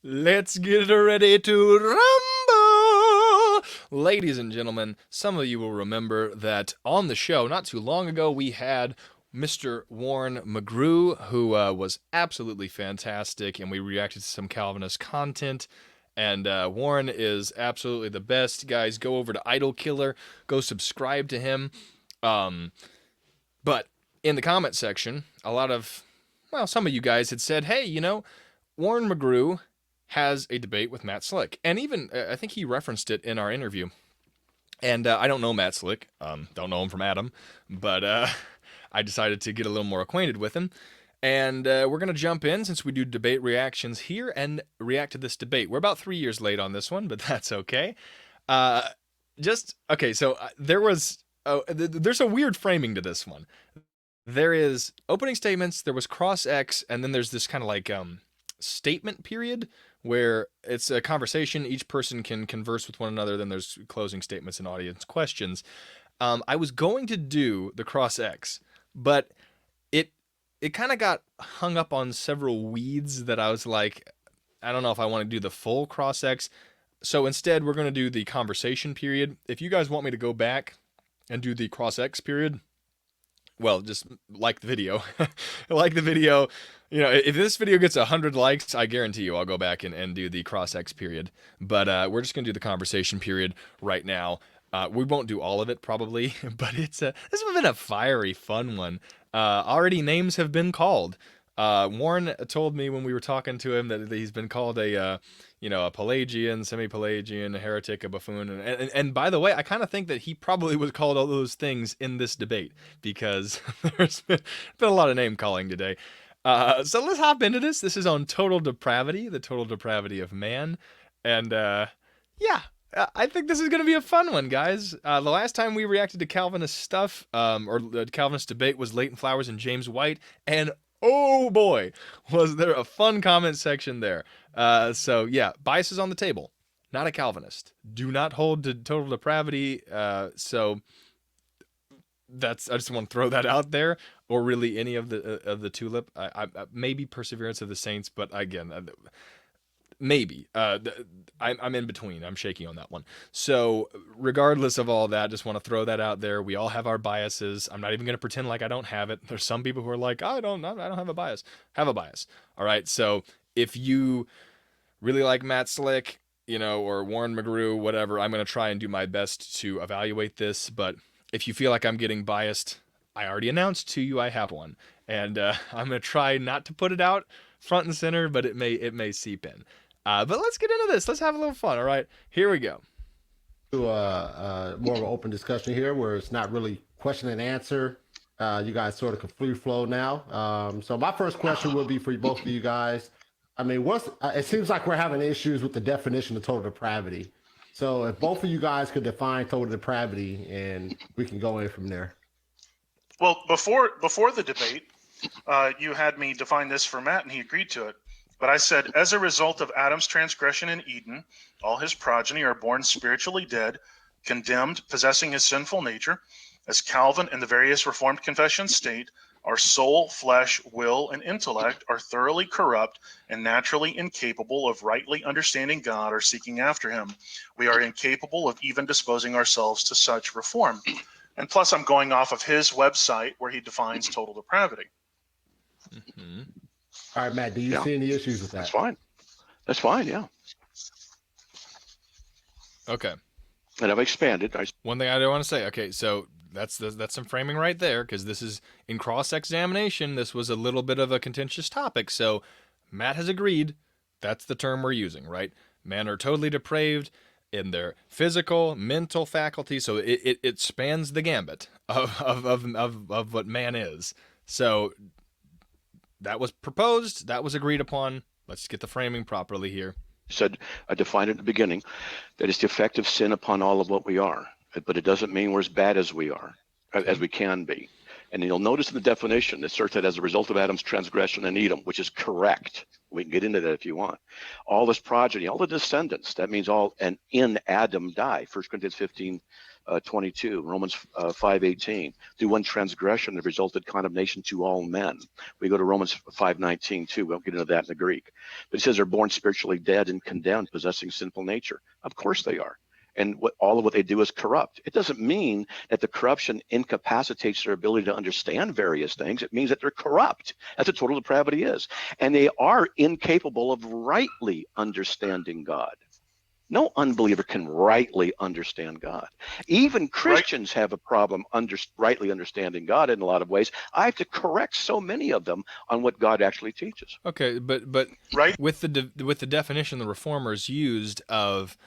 Let's get ready to rumble! Ladies and gentlemen, some of you will remember that on the show not too long ago we had Mr. Warren McGrew, who was absolutely fantastic, and we reacted to some Calvinist content. And Warren is absolutely the best. Guys, go over to Idol Killer, go subscribe to him. But in the comment section, some of you guys had said, hey, Warren McGrew has a debate with Matt Slick. And even, I think he referenced it in our interview. And I don't know Matt Slick, don't know him from Adam, but I decided to get a little more acquainted with him. And we're going to jump in, since we do debate reactions here, and react to this debate. We're about 3 years late on this one, but that's okay. There's a weird framing to this one. There is opening statements, there was cross-X, and then there's this kind of like statement period where it's a conversation. Each person can converse with one another. Then there's closing statements and audience questions. I was going to do the cross-X, but it kind of got hung up on several weeds that I was like, I don't know if I want to do the full cross-X. So instead, we're going to do the conversation period. If you guys want me to go back and do the cross-X period, well, just like the video. Like the video. If this video gets 100 likes, I guarantee you I'll go back and do the cross-X period. But we're just going to do the conversation period right now. We won't do all of it, probably, but this has been a fiery, fun one. Already names have been called. Warren told me when we were talking to him that he's been called a Pelagian, semi-Pelagian, a heretic, a buffoon. And by the way, I kind of think that he probably was called all those things in this debate, because there's been a lot of name calling today. So let's hop into this. This is on Total Depravity, the total depravity of man. And I think this is going to be a fun one, guys. The last time we reacted to Calvinist stuff, or the Calvinist debate, was Leighton Flowers and James White. And oh boy, was there a fun comment section there. So yeah, bias is on the table. Not a Calvinist. Do not hold to total depravity. So I just want to throw that out there, or really any of the Tulip. I maybe Perseverance of the Saints, but again, maybe. I'm in between. I'm shaky on that one. So regardless of all that, just want to throw that out there. We all have our biases. I'm not even going to pretend like I don't have it. There's some people who are like, I don't have a bias. Have a bias. All right. So if you really like Matt Slick, or Warren McGrew, whatever, I'm going to try and do my best to evaluate this. But if you feel like I'm getting biased, I already announced to you I have one. And I'm going to try not to put it out front and center, but it may seep in. But let's get into this. Let's have a little fun. All right, here we go. To more of an open discussion here, where it's not really question and answer. You guys sort of can free flow now. So my first question will be for both of you guys. I mean, it seems like we're having issues with the definition of total depravity. So if both of you guys could define total depravity, and we can go in from there. Well, before the debate, you had me define this for Matt, and he agreed to it. But I said, as a result of Adam's transgression in Eden, all his progeny are born spiritually dead, condemned, possessing his sinful nature. As Calvin and the various Reformed confessions state, our soul, flesh, will, and intellect are thoroughly corrupt and naturally incapable of rightly understanding God or seeking after him. We are incapable of even disposing ourselves to such reform. And plus, I'm going off of his website where he defines total depravity. Mm-hmm. All right, Matt, do you see any issues with that? That's fine, yeah. Okay. And I've expanded. One thing I do want to say, okay, so that's some framing right there, because this is in cross-examination. This was a little bit of a contentious topic, so Matt has agreed that's the term we're using, right? Men are totally depraved in their physical, mental faculties, so it spans the gambit of what man is. So that was proposed. That was agreed upon. Let's get the framing properly here. Said, I defined at the beginning that it's the effect of sin upon all of what we are, but it doesn't mean we're as bad as we are, as we can be. And you'll notice in the definition, it starts that as a result of Adam's transgression in Edom, which is correct. We can get into that if you want. All this progeny, all the descendants, that means all, and in Adam die. 1 Corinthians 22, Romans 5:18. Through one transgression, there resulted condemnation to all men. We go to Romans 5:19 too. We won't get into that in the Greek. But it says they're born spiritually dead and condemned, possessing sinful nature. Of course they are. And all of what they do is corrupt. It doesn't mean that the corruption incapacitates their ability to understand various things. It means that they're corrupt. That's what total depravity is. And they are incapable of rightly understanding God. No unbeliever can rightly understand God. Even Christians have a problem rightly understanding God in a lot of ways. I have to correct so many of them on what God actually teaches. Okay, but Right. with the definition the reformers used of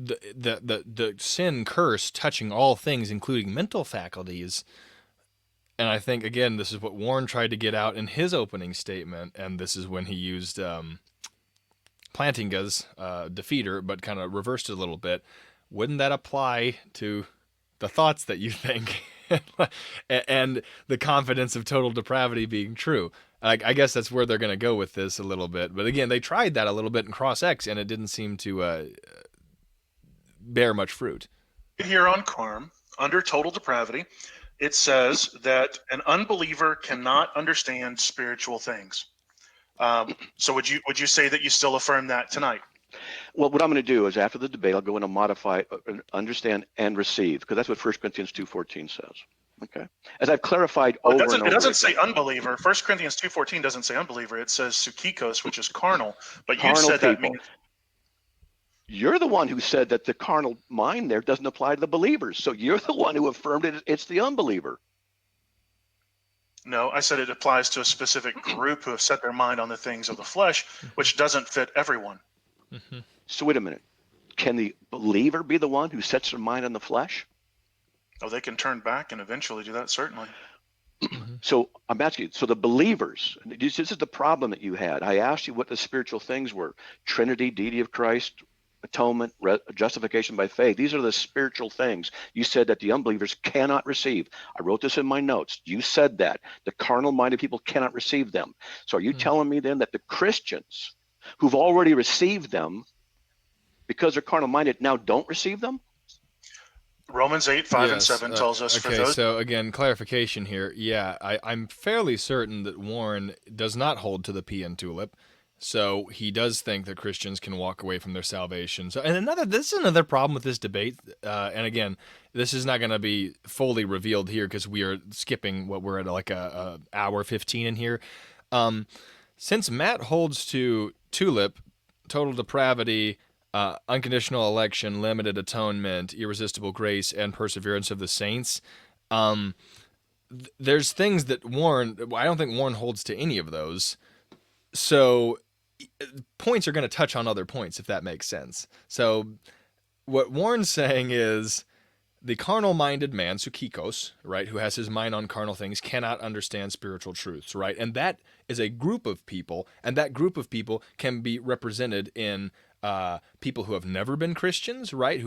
the sin curse touching all things, including mental faculties. And I think, again, this is what Warren tried to get out in his opening statement, and this is when he used Plantinga's defeater, but kind of reversed it a little bit. Wouldn't that apply to the thoughts that you think and the confidence of total depravity being true? I guess that's where they're going to go with this a little bit. But again, they tried that a little bit in Cross X, and it didn't seem to bear much fruit. Here on Carm, under total depravity, it says that an unbeliever cannot understand spiritual things. So would you say that you still affirm that tonight? Well, what I'm going to do is after the debate, I'll go in and modify, understand, and receive, because that's what 1 Corinthians 2:14 says. Okay, as I've clarified over and over. It doesn't say unbeliever. 1 Corinthians 2:14 doesn't say unbeliever. It says psychikos, which is carnal. But you said that means. You're the one who said that the carnal mind there doesn't apply to the believers. So you're the one who affirmed it. It's the unbeliever. No, I said it applies to a specific group who have set their mind on the things of the flesh, which doesn't fit everyone. Mm-hmm. So wait a minute. Can the believer be the one who sets their mind on the flesh? Oh, they can turn back and eventually do that, certainly. So I'm asking you, so the believers, this is the problem that you had. I asked you what the spiritual things were. Trinity, deity of Christ, atonement, justification by faith. These are the spiritual things. You said that the unbelievers cannot receive. I wrote this in my notes. You said that the carnal-minded people cannot receive them. So are you telling me then that the Christians who've already received them, because they're carnal-minded, now don't receive them? Romans 8:5 and 7 tells us for those. So again, clarification here. Yeah, I'm fairly certain that Warren does not hold to the P in Tulip. So he does think that Christians can walk away from their salvation. So, and this is another problem with this debate. And again, this is not going to be fully revealed here because we are skipping what we're at like a hour 15 in here. Since Matt holds to Tulip, total depravity, unconditional election, limited atonement, irresistible grace, and perseverance of the saints, there's things that I don't think Warren holds to any of those. So points are going to touch on other points, if that makes sense. So what Warren's saying is the carnal-minded man, psychikos, right, who has his mind on carnal things, cannot understand spiritual truths, right? And that is a group of people, and that group of people can be represented in people who have never been Christians, right,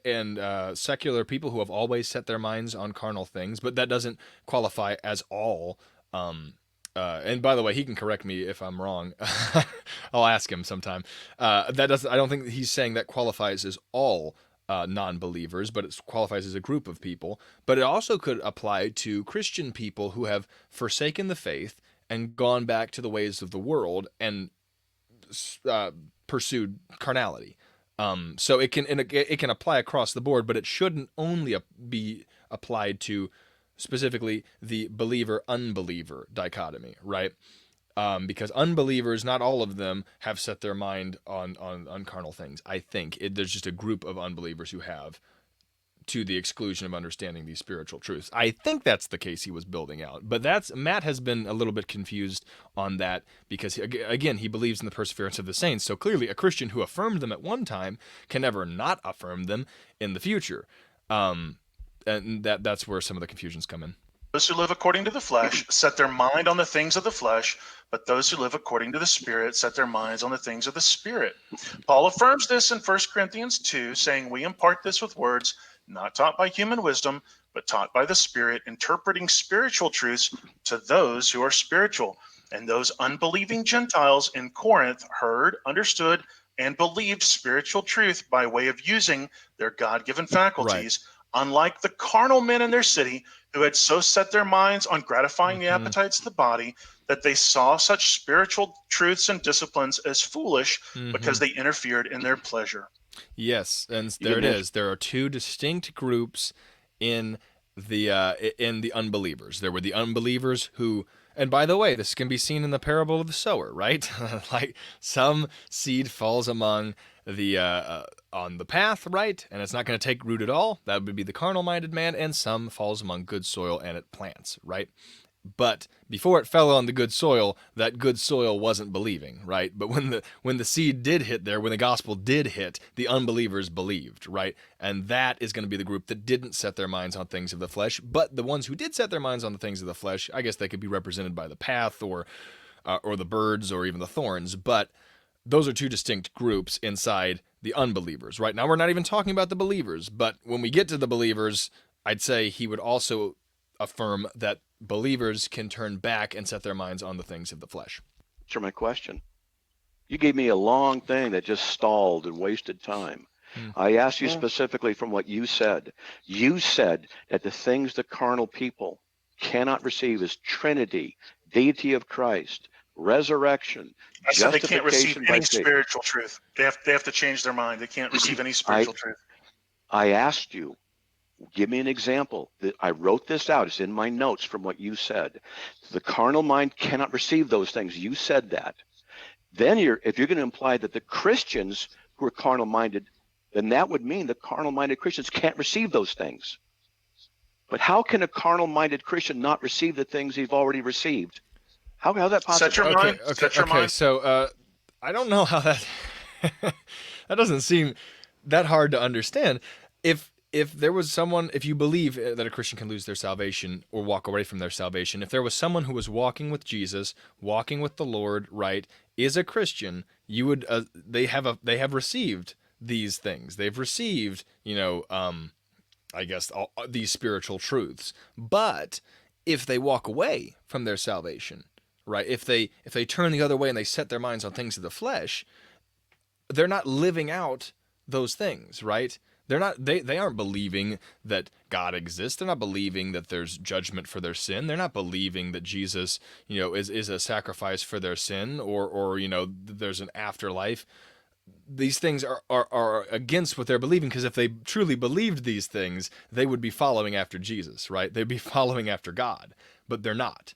and secular people who have always set their minds on carnal things, but that doesn't qualify as all. And by the way, he can correct me if I'm wrong. I'll ask him sometime. I don't think he's saying that qualifies as all non-believers, but it qualifies as a group of people. But it also could apply to Christian people who have forsaken the faith and gone back to the ways of the world and pursued carnality. So it can apply across the board, but it shouldn't only be applied to specifically the believer-unbeliever dichotomy, right? Because unbelievers, not all of them, have set their mind on carnal things. I think there's just a group of unbelievers who have, to the exclusion of understanding these spiritual truths. I think that's the case he was building out. But Matt has been a little bit confused on that because, again, he believes in the perseverance of the saints. So clearly a Christian who affirmed them at one time can never not affirm them in the future. And that's where some of the confusions come in. Those who live according to the flesh set their mind on the things of the flesh, but those who live according to the Spirit set their minds on the things of the Spirit. Paul affirms this in 1 Corinthians 2, saying, "We impart this with words not taught by human wisdom, but taught by the Spirit, interpreting spiritual truths to those who are spiritual." And those unbelieving Gentiles in Corinth heard, understood, and believed spiritual truth by way of using their God-given faculties, unlike the carnal men in their city who had so set their minds on gratifying the appetites of the body that they saw such spiritual truths and disciplines as foolish because they interfered in their pleasure. Yes, and You there it didn't answer. is. There are two distinct groups in the unbelievers. There were the unbelievers who, and by the way, this can be seen in the parable of the sower, right? Like some seed falls among the on the path, right, and it's not going to take root at all. That would be the carnal-minded man, and some falls among good soil and it plants, right? But before it fell on the good soil, that good soil wasn't believing, right? But when the seed did hit there, when the gospel did hit, the unbelievers believed, right? And that is going to be the group that didn't set their minds on things of the flesh. But the ones who did set their minds on the things of the flesh, I guess they could be represented by the path or the birds or even the thorns. But those are two distinct groups inside the unbelievers, right? Now we're not even talking about the believers, but when we get to the believers, I'd say he would also affirm that believers can turn back and set their minds on the things of the flesh. Answer my question. You gave me a long thing that just stalled and wasted time. I asked you specifically from what you said. You said that the things the carnal people cannot receive is Trinity, deity of Christ, resurrection, I said they can't receive justification by any faith. spiritual truth. They have to change their mind. They can't receive any spiritual truth. I asked you, give me an example. I wrote this out. It's in my notes from what you said. The carnal mind cannot receive those things. You said that. Then if you're going to imply that the Christians who are carnal-minded, then that would mean the carnal-minded Christians can't receive those things. But how can a carnal-minded Christian not receive the things he's already received? How's that possible? Set your mind. Set your mind. So I don't know how that that doesn't seem that hard to understand. If there was someone, if you believe that a Christian can lose their salvation or walk away from their salvation, if there was someone who was walking with Jesus, walking with the Lord, right, is a Christian, you would they have received these things. They've received, I guess these spiritual truths. But if they walk away from their salvation, right, if they turn the other way and they set their minds on things of the flesh, they're not living out those things, right? They aren't believing that God exists. They're not believing that there's judgment for their sin. They're not believing that Jesus, is a sacrifice for their sin or there's an afterlife. These things are against what they're believing, because if they truly believed these things, they would be following after Jesus, right? They'd be following after God, but they're not.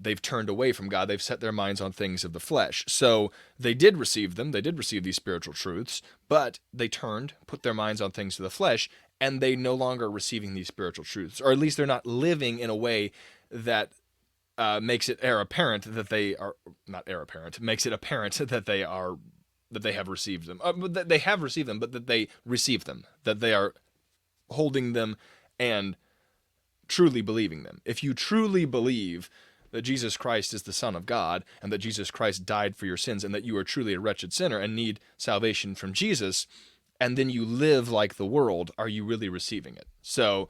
They've turned away from God. They've set their minds on things of the flesh. So they did receive them. They did receive these spiritual truths, but they turned, put their minds on things of the flesh, and they no longer are receiving these spiritual truths, or at least they're not living in a way that makes it apparent that they are not apparent. Makes it apparent that they have received them. That they have received them, but that they receive them. That they are holding them and truly believing them. If you truly believe that Jesus Christ is the Son of God, and that Jesus Christ died for your sins, and that you are truly a wretched sinner and need salvation from Jesus, and then you live like the world, are you really receiving it? So,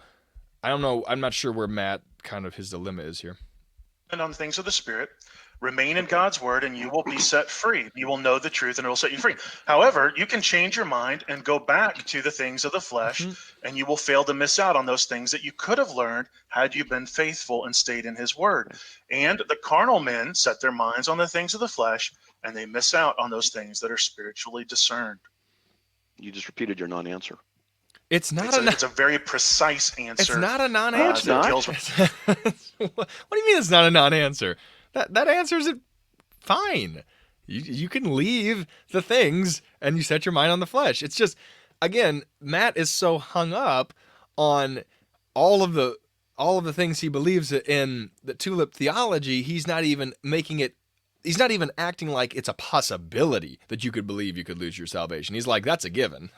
I don't know. I'm not sure where Matt, kind of his dilemma is here. And on the things of the Spirit, remain in God's word, and you will be set free. You will know the truth, and it will set you free. However, you can change your mind and go back to the things of the flesh, and you will fail to miss out on those things that you could have learned had you been faithful and stayed in his word. And the carnal men set their minds on the things of the flesh, and they miss out on those things that are spiritually discerned. You just repeated your non-answer. It's a very precise answer. It's not a non-answer. What do you mean it's not a non-answer? That answers it fine. You can leave the things and you set your mind on the flesh. It's just, again, Matt is so hung up on all of the things he believes in the Tulip theology. He's not even acting like it's a possibility that you could believe you could lose your salvation. He's like, that's a given.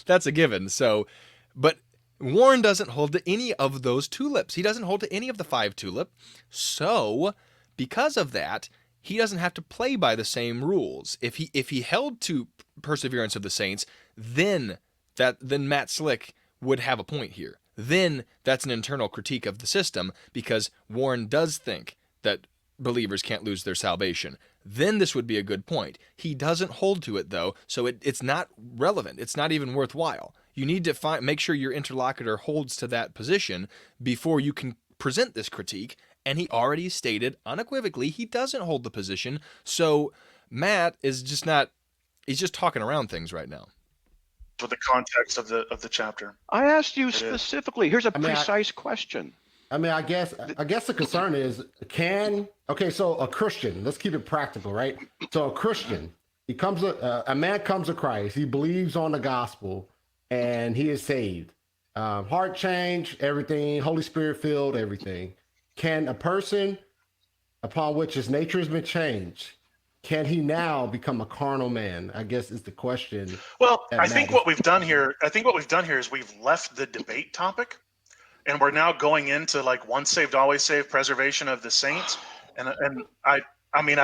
That's a given. So, but Warren doesn't hold to any of those tulips. He doesn't hold to any of the 5 tulip. So, because of that, he doesn't have to play by the same rules. If he held to perseverance of the saints, then Matt Slick would have a point here. Then that's an internal critique of the system, because Warren does think that believers can't lose their salvation. Then this would be a good point. He doesn't hold to it, though, so it's not relevant. It's not even worthwhile. You need to make sure your interlocutor holds to that position before you can present this critique, and he already stated unequivocally he doesn't hold the position, so Matt is just not, he's just talking around things right now. With the context of the chapter. I asked you specifically. Here's a precise question. I mean, I guess the concern is so a Christian, let's keep it practical, right? So a Christian, a man comes to Christ, he believes on the gospel, and he is saved. Heart change, everything, Holy Spirit filled, everything. Can a person upon which his nature has been changed, can he now become a carnal man? I guess is the question. Well, I think what we've done here is we've left the debate topic, and we're now going into like once saved, always saved, preservation of the saints. And I mean,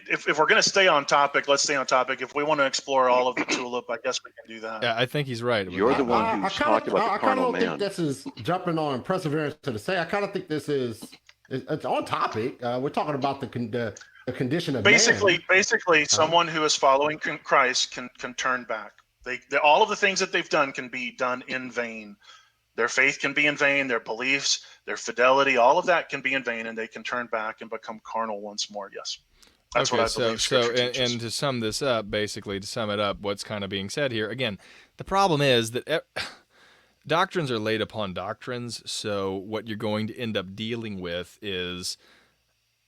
if we're going to stay on topic, let's stay on topic. If we want to explore all of the Tulip, I guess we can do that. Yeah, I think he's right. You're the one who's talked about the carnal man. I kind of think this is jumping on perseverance to the saint. I kind of think this is it's on topic. We're talking about the condition of basically someone who is following Christ can turn back. They all of the things that they've done can be done in vain. Their faith can be in vain, their beliefs, their fidelity, all of that can be in vain, and they can turn back and become carnal once more. Yes, that's what I believe. So and to sum this up, basically to sum it up, what's kind of being said here again, the problem is that doctrines are laid upon doctrines. So what you're going to end up dealing with is,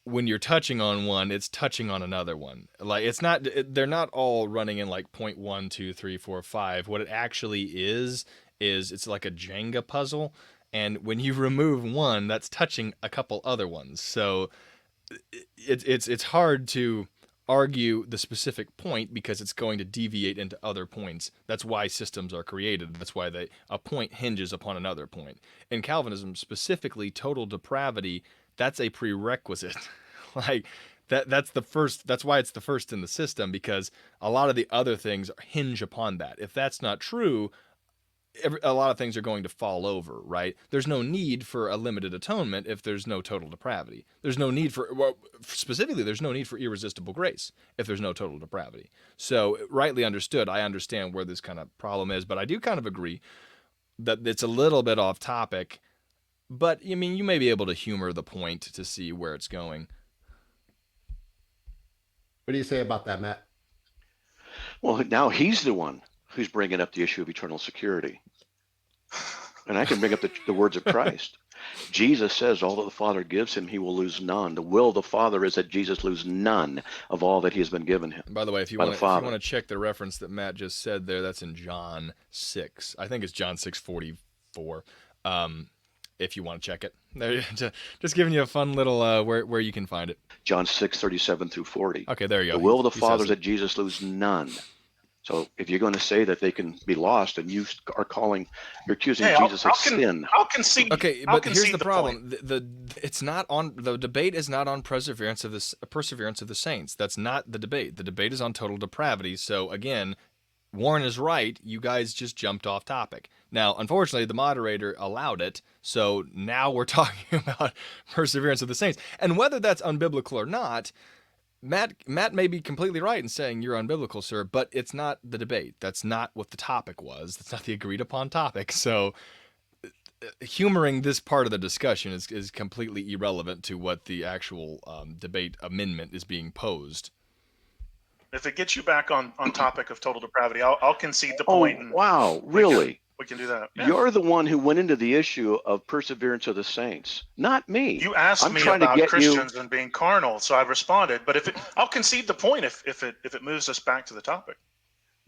when you're touching on one, it's touching on another one. Like they're not all running in like point 1, 2, 3, 4, 5. What it actually is it's like a Jenga puzzle, and when you remove one, that's touching a couple other ones. So it's hard to argue the specific point because it's going to deviate into other points. That's why systems are created. That's why a point hinges upon another point. In Calvinism, specifically, total depravity, that's a prerequisite. Like that's the first. That's why it's the first in the system, because a lot of the other things hinge upon that. If that's not true, a lot of things are going to fall over, right? There's no need for a limited atonement if there's no total depravity. There's no need specifically, there's no need for irresistible grace if there's no total depravity. So, rightly understood, I understand where this kind of problem is, but I do kind of agree that it's a little bit off topic. But, I mean, you may be able to humor the point to see where it's going. What do you say about that, Matt? Well, now he's the one who's bringing up the issue of eternal security. And I can bring up the words of Christ. Jesus says all that the Father gives him, he will lose none. The will of the Father is that Jesus lose none of all that he has been given him. By the way, if you want to check the reference that Matt just said there, that's in John 6. I think it's John 6:44. If you want to check it. Just giving you a fun little where you can find it. John 6:37 through 40. Okay, there you go. The will of the Father is that Jesus lose none. So if you're going to say that they can be lost, and you're accusing Jesus of sin. I'll concede. Okay, but here's the problem: it's not on the debate is not on perseverance of the saints. That's not the debate. The debate is on total depravity. So again, Warren is right. You guys just jumped off topic. Now, unfortunately, the moderator allowed it. So now we're talking about perseverance of the saints, and whether that's unbiblical or not. Matt may be completely right in saying you're unbiblical, sir, but it's not the debate. That's not what the topic was. That's not the agreed upon topic. So humoring this part of the discussion is completely irrelevant to what the actual debate amendment is being posed. If it gets you back on topic of total depravity, I'll concede the point. Oh, wow, really? We can do that. Yeah. You're the one who went into the issue of perseverance of the saints, not me. You asked me about Christians and being carnal, so I responded. But I'll concede the point if it moves us back to the topic.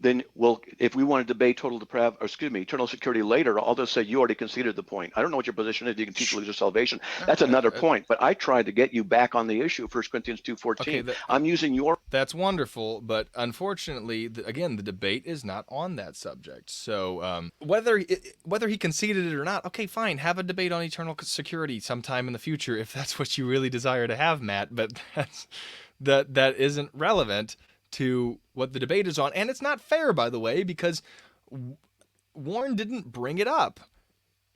Then, well, if we want to debate eternal security later, I'll just say you already conceded the point. I don't know what your position is. You can teach lose your salvation. That's another point. But I tried to get you back on the issue. 1 Corinthians 2:14. Okay, I'm using your. That's wonderful, but unfortunately, again, the debate is not on that subject. So whether he conceded it or not, okay, fine. Have a debate on eternal security sometime in the future if that's what you really desire to have, Matt. But that isn't relevant to what the debate is on. And it's not fair, by the way, because Warren didn't bring it up.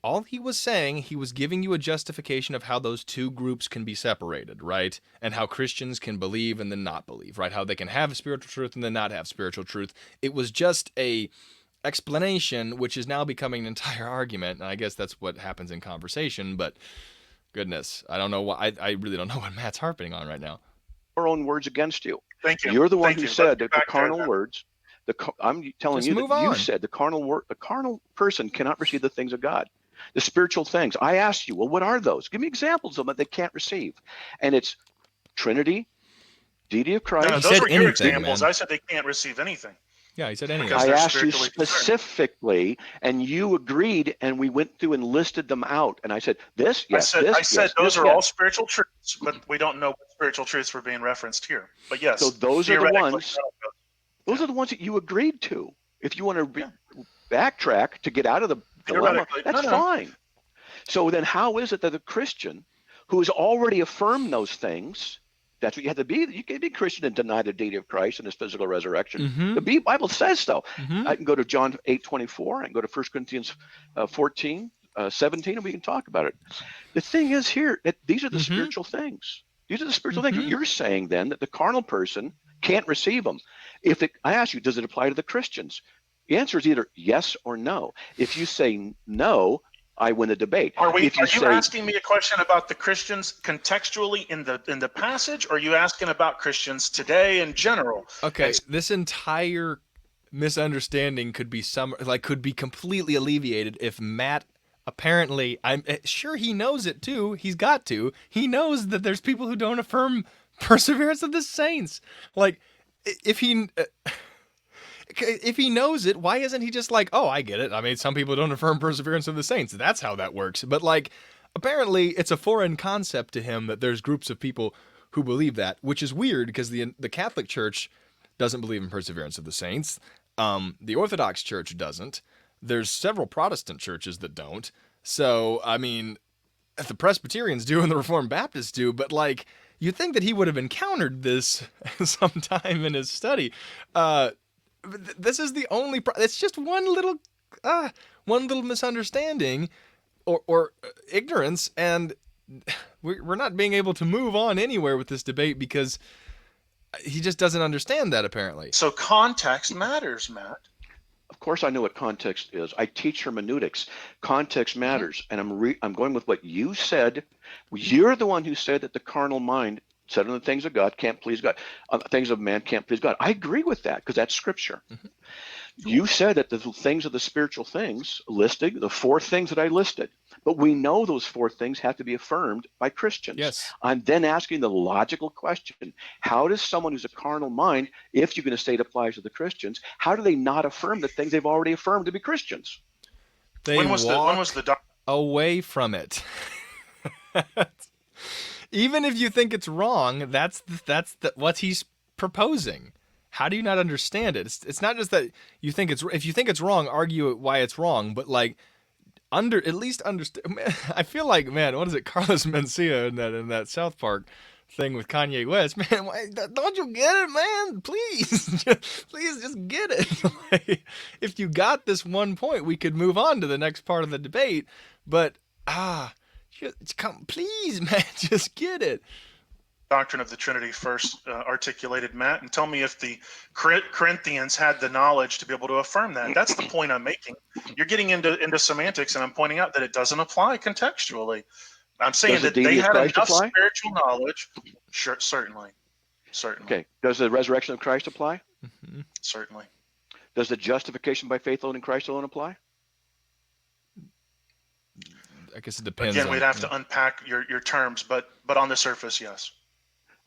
all he was saying, he was giving you a justification of how those two groups can be separated, right? And how Christians can believe and then not believe, right? How they can have spiritual truth and then not have spiritual truth. It was just a explanation, which is now becoming an entire argument. And I guess that's what happens in conversation, but goodness, I don't know why. I really don't know what Matt's harping on right now. Your own words against you. Thank you. You're the one Thank who you. said Let's that get the back there carnal then. words. I'm telling Just you move that you on. said the carnal person cannot receive the things of God, the spiritual things. I asked you, well, what are those? Give me examples of them that they can't receive, and it's Trinity, deity of Christ. No, He those said were your anything, examples. man. I said they can't receive anything. Yeah, he said anything. Because I they're asked you spiritually concerned. specifically, and you agreed, and we went through and listed them out. And I said, this, yes, I this, said yes, those this, are yes. all spiritual truths, but we don't know what spiritual truths were being referenced here. But yes, So those are the theoretically, ones. Those are the ones that you agreed to. If you want to backtrack to get out of the dilemma, theoretically, that's no. fine. So then how is it that a Christian who has already affirmed those things, that's what you have to be. You can be Christian and deny the deity of Christ and his physical resurrection. Mm-hmm. The Bible says so. Mm-hmm. I can go to John 8:24. I can go to 1 Corinthians 14, 17, and we can talk about it. The thing is here, these are the Mm-hmm. spiritual things. These are the spiritual Mm-hmm. things. You're saying then that the carnal person can't receive them. I ask you, does it apply to the Christians? The answer is either yes or no. If you say no, I win the debate. Are you say, asking me a question about the Christians contextually in the passage, or are you asking about Christians today in general? Okay, this entire misunderstanding could be completely alleviated if Matt apparently, I'm sure he knows it too. He's got to. He knows that there's people who don't affirm perseverance of the saints. Like, if he knows it, why isn't he just like, oh, I get it. I mean, some people don't affirm perseverance of the saints. That's how that works. But like, apparently it's a foreign concept to him that there's groups of people who believe that, which is weird because the Catholic Church doesn't believe in perseverance of the saints. The Orthodox Church doesn't. There's several Protestant churches that don't. So, I mean, the Presbyterians do and the Reformed Baptists do, but like, you'd think that he would have encountered this sometime in his study. This is the only. It's just one little misunderstanding, or ignorance, and we're not being able to move on anywhere with this debate because he just doesn't understand that apparently. So context matters, Matt. of course I know what context is. I teach hermeneutics. Context matters, and I'm going with what you said. You're the one who said that the carnal mind, set on the things of God, can't please God. Things of man can't please God. I agree with that because that's scripture. Mm-hmm. You said that the things of the spiritual things listed, the four things that I listed, but we know those four things have to be affirmed by Christians. Yes. I'm then asking the logical question, how does someone who's a carnal mind, if you're going to say it applies to the Christians, how do they not affirm the things they've already affirmed to be Christians? They when was the away from it. Even if you think it's wrong, that's what he's proposing. How do you not understand it? It's not just that you think it's. If you think it's wrong, argue why it's wrong. But like, at least understand. I feel like, man, what is it, Carlos Mencia in that South Park thing with Kanye West? Man, don't you get it, man? Please, please just get it. Like, if you got this one point, we could move on to the next part of the debate. But please, man, just get it. Doctrine of the Trinity first articulated, Matt, and tell me if the Corinthians had the knowledge to be able to affirm that. That's the point I'm making. You're getting into semantics, and I'm pointing out that it doesn't apply contextually. I'm saying that they had enough spiritual knowledge. Sure, certainly. Okay. Does the resurrection of Christ apply? Mm-hmm. Certainly. Does the justification by faith alone in Christ alone apply? I guess it depends. Again, we'd have to unpack your terms, but on the surface, yes.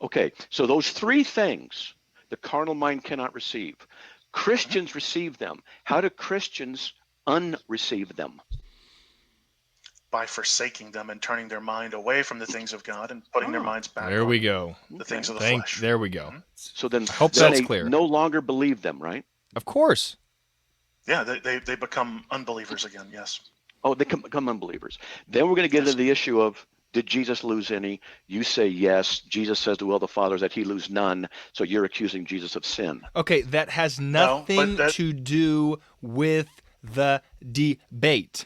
Okay, so those three things the carnal mind cannot receive. Christians receive them. How do Christians unreceive them? By forsaking them and turning their mind away from the things of God and putting their minds back There on we go. the things of the flesh. There we go. So then, hope that's they clear. No longer believe them, right? Of course. Yeah, they become unbelievers again, yes. Oh, they become unbelievers. Then we're going to get into the issue of, did Jesus lose any? You say yes. Jesus says to will the Father that he lose none. So you're accusing Jesus of sin. Okay, that has nothing to do with the debate.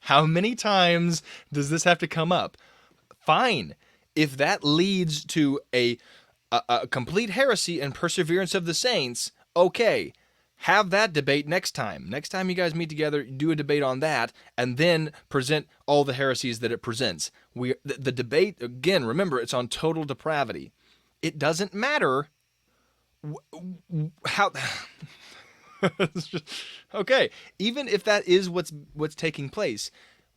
How many times does this have to come up? Fine. If that leads to a complete heresy and perseverance of the saints, okay. Have that debate next time. Next time you guys meet together, do a debate on that, and then present all the heresies that it presents. The debate, again, remember, it's on total depravity. It doesn't matter how... Okay, even if that is what's taking place,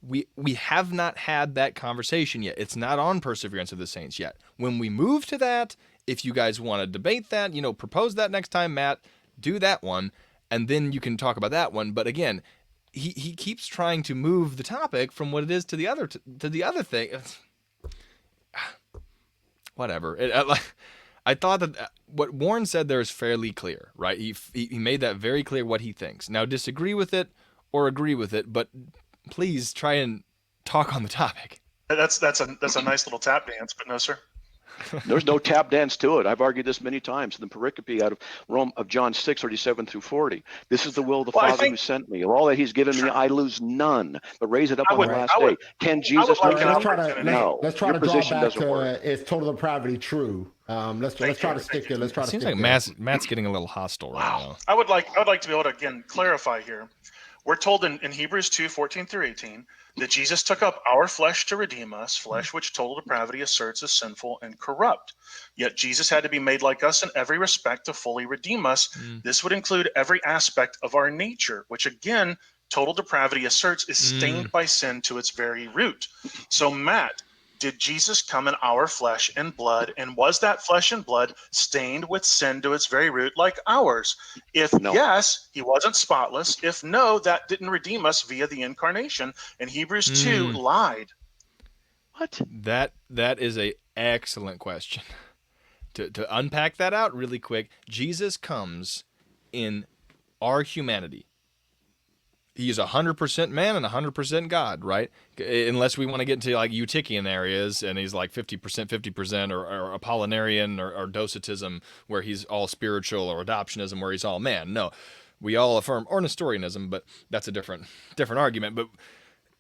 we have not had that conversation yet. It's not on perseverance of the saints yet. When we move to that, if you guys want to debate that, propose that next time, Matt, do that one, and then you can talk about that one. But again, he keeps trying to move the topic from what it is to the other thing. Whatever. I thought that what Warren said there is fairly clear, right? He made that very clear what he thinks. Now, disagree with it or agree with it, but please try and talk on the topic. That's a nice little tap dance, but no, sir. There's no tap dance to it. I've argued this many times in the pericope out of John 6:37 through 40. This is the will of the Father who sent me. Of all that he's given me, I lose none, but raise it up on the last day. Can Jesus do that? No. Let's try to draw back to, is total depravity true? Let's try to stick there. It seems like Matt's getting a little hostile right now. I would like to be able to again clarify here. We're told in Hebrews 2:14 through 18 that Jesus took up our flesh to redeem us, flesh which total depravity asserts is sinful and corrupt. Yet Jesus had to be made like us in every respect to fully redeem us. This would include every aspect of our nature, which again, total depravity asserts is stained by sin to its very root. So Matt, did Jesus come in our flesh and blood, and was that flesh and blood stained with sin to its very root like ours? If yes, he wasn't spotless. If no, that didn't redeem us via the incarnation, and Hebrews 2 lied. What? That is a excellent question. To unpack that out really quick, Jesus comes in our humanity. He's 100% man and 100% God, right? Unless we want to get into like Eutychian areas, and he's like 50%, 50%, or Apollinarian or Docetism, where he's all spiritual, or adoptionism, where he's all man. No, we all affirm, or Nestorianism, but that's a different argument. But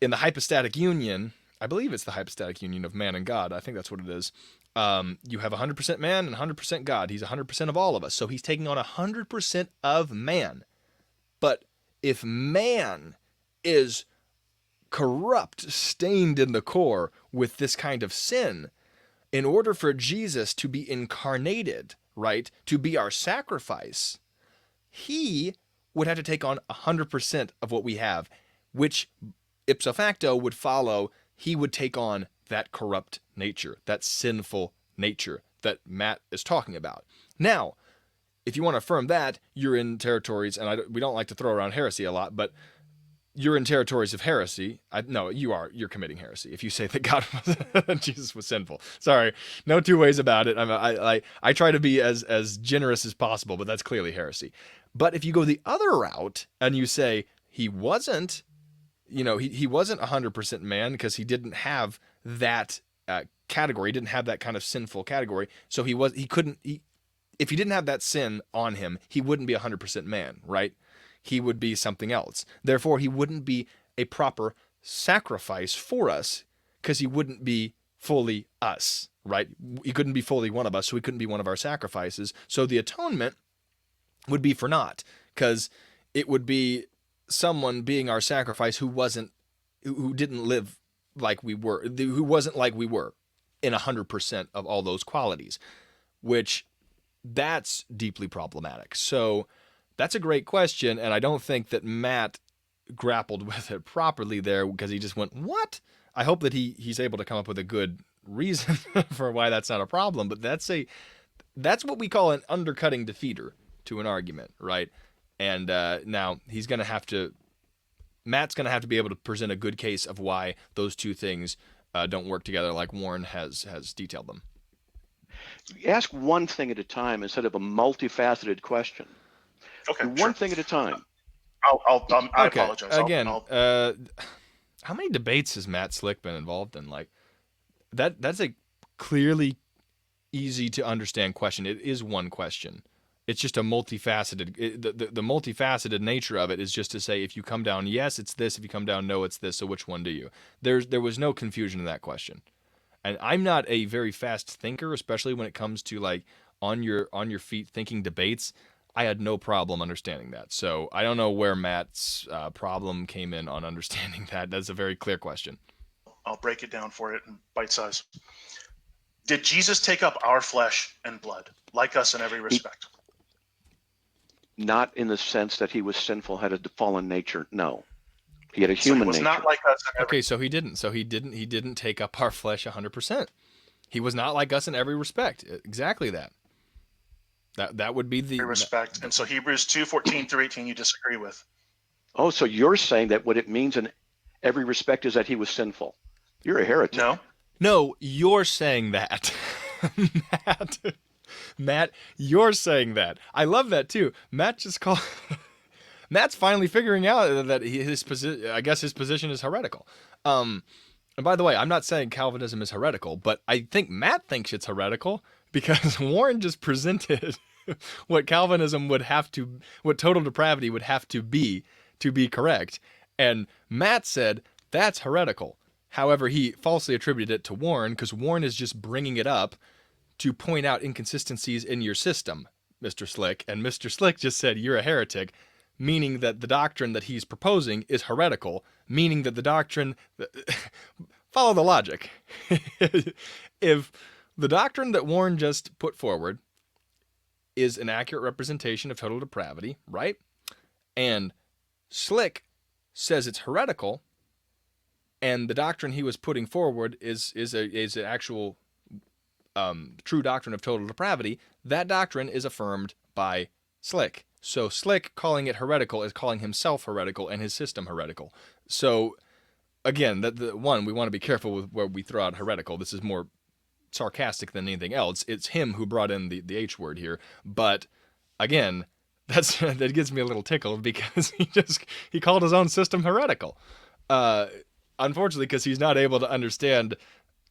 in the hypostatic union, I believe it's the hypostatic union of man and God. I think that's what it is. You have 100% man and 100% God. He's 100% of all of us. So he's taking on 100% of man. But if man is corrupt, stained in the core with this kind of sin, in order for Jesus to be incarnated, right, to be our sacrifice, he would have to take on 100% of what we have, which ipso facto would follow he would take on that corrupt nature, that sinful nature that Matt is talking about. Now, if you want to affirm that, you're in territories, and we don't like to throw around heresy a lot, but you're in territories of heresy. No, you're committing heresy if you say that God Jesus was sinful. Sorry, no two ways about it. I try to be as generous as possible, but that's clearly heresy. But if you go the other route and you say he wasn't, he wasn't 100% man because he didn't have that category, he didn't have that kind of sinful category, so if he didn't have that sin on him, he wouldn't be 100% man, right? He would be something else. Therefore, he wouldn't be a proper sacrifice for us because he wouldn't be fully us, right? He couldn't be fully one of us, so he couldn't be one of our sacrifices. So the atonement would be for naught because it would be someone being our sacrifice who didn't live like we were, who wasn't like we were in 100% of all those qualities, which that's deeply problematic. So that's a great question, and I don't think that Matt grappled with it properly there because he just went, what? I hope that he's able to come up with a good reason for why that's not a problem, but that's what we call an undercutting defeater to an argument, right? And now Matt's going to have to be able to present a good case of why those two things don't work together like Warren has detailed them. Ask one thing at a time instead of a multifaceted question. Okay, one thing at a time. I apologize. Again, how many debates has Matt Slick been involved in? Like that's a clearly easy to understand question. It is one question. It's just a multifaceted. The multifaceted nature of it is just to say, if you come down yes, it's this. If you come down no, it's this. So which one do you? There was no confusion in that question. And I'm not a very fast thinker, especially when it comes to like on your feet thinking debates. I had no problem understanding that. So I don't know where Matt's problem came in on understanding that. That's a very clear question. I'll break it down for it in bite size. Did Jesus take up our flesh and blood, like us in every respect? Not in the sense that he was sinful, had a fallen nature. No, he had a So human he was nature. not like us in every. Okay, so he didn't. So he didn't take up our flesh 100%. He was not like us in every respect. Exactly that. That would be the respect. And so Hebrews 2:14 through 18 you disagree with. Oh, so you're saying that what it means in every respect is that he was sinful. You're a heretic. No, you're saying that. Matt, you're saying that. I love that too. Matt's finally figuring out that his position is heretical. And by the way, I'm not saying Calvinism is heretical, but I think Matt thinks it's heretical because Warren just presented what Calvinism would have to, what total depravity would have to be correct. And Matt said that's heretical. However, he falsely attributed it to Warren because Warren is just bringing it up to point out inconsistencies in your system, Mr. Slick. And Mr. Slick just said you're a heretic, meaning that the doctrine that he's proposing is heretical, meaning that the doctrine... Follow the logic. If the doctrine that Warren just put forward is an accurate representation of total depravity, right? And Slick says it's heretical, and the doctrine he was putting forward is an actual true doctrine of total depravity, that doctrine is affirmed by Slick. So Slick calling it heretical is calling himself heretical and his system heretical. So again, we want to be careful with where we throw out heretical. This is more sarcastic than anything else. It's him who brought in the H word here. But again, that gives me a little tickle because he called his own system heretical. Unfortunately, because he's not able to understand,